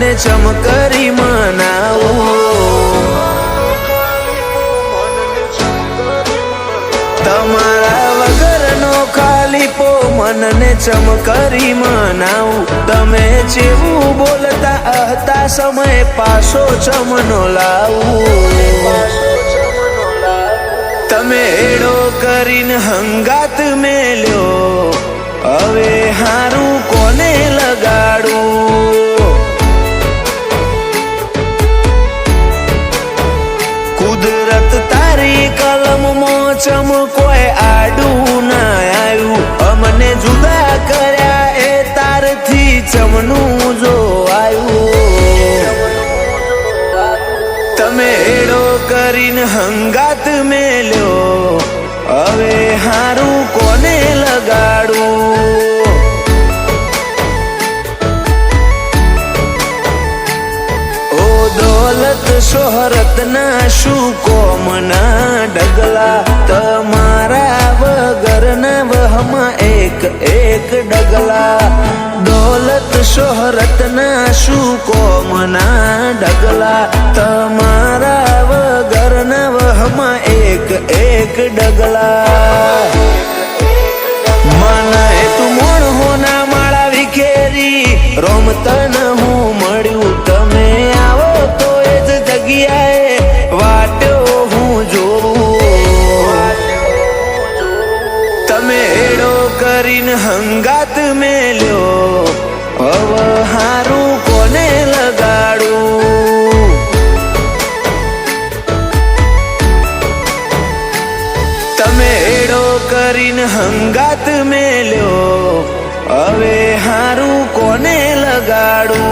મનને ચમકરી મનાવું, તમારા વગરનો ખાલીપો મનને ચમકરી મનાવું. તમે જેવું બોલતા હતા સમય પાછો ચમનો લાવું. તમે એડો કરીને હંગાત મેલ્યો, હવે હારું કોને લગાડું? કુદરત તારી કલમમાં ચમકોય આડું ના આવ્યું. અમને જુદા કર્યા એ તારથી ચમનું જો આવ્યું. તમે એડો કરીને હંગાત મેલ્યો, હવે હારું કોને લગાડું? ઓ દોલત શોહરત ના શું કોમના ડગલા, તમારા વગરના વહમાં એક એક ડગલા. દોલત શોહરત ના શું કોમના ડગલા, તમારા વગરના વહમાં એક એક ડગલા. મને તું મોણ હોના માળા વિખેરી રોમતન હું મળ્યું. તમે આવો તો એ જ જગ્યાએ વાટ્યો હું જોઉં. તમે એડો કરીને હંગાત મેલ્યો, હવે હારું કોને લગાડું? તમે એડો કરીને હંગાત મેલ્યો, હવે હારું કોને લગાડું?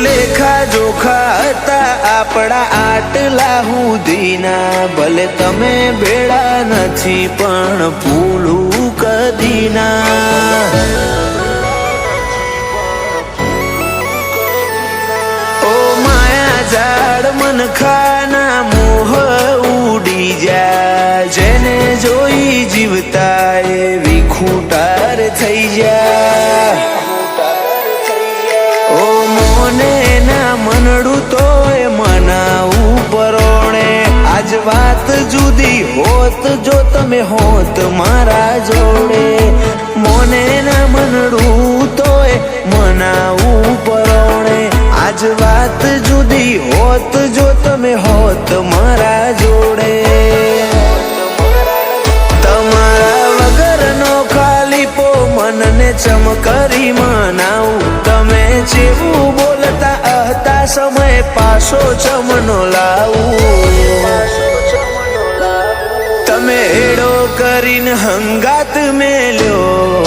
લેખા જોખા હતા આપણા આટલા હુધીના, ભલે તમે ભેળા નથી પણ ભૂલું કદી ના. ઓ માયા ઝાડ મનખાના મોહ ઉડી જા, જેને જોઈ જીવતા એવી ખૂટાર થઈ જા. ઓ મોને ના મનડું તોય મનાવું પરોણે, આજ વાત જુદી હોત જો તમે હોત મારા જોડે. મોને ના મનડું તોય મનાવું પરોણે, આજ વાત જુદી હોત જો તમે હોત મારા જોડે. તમારા વગરનો ખાલીપો મનને ચમકરી મનાવું. તમે જેવું બોલતા હતા સમય પાછો ચમનો લાવું. તમે એડો કરીને હંગાત મેલ્યો,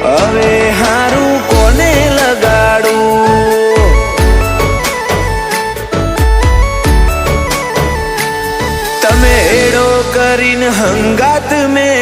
હવે હારું કોને લગાડું? તમે એડો કરીને હંગાત મેલ્યો,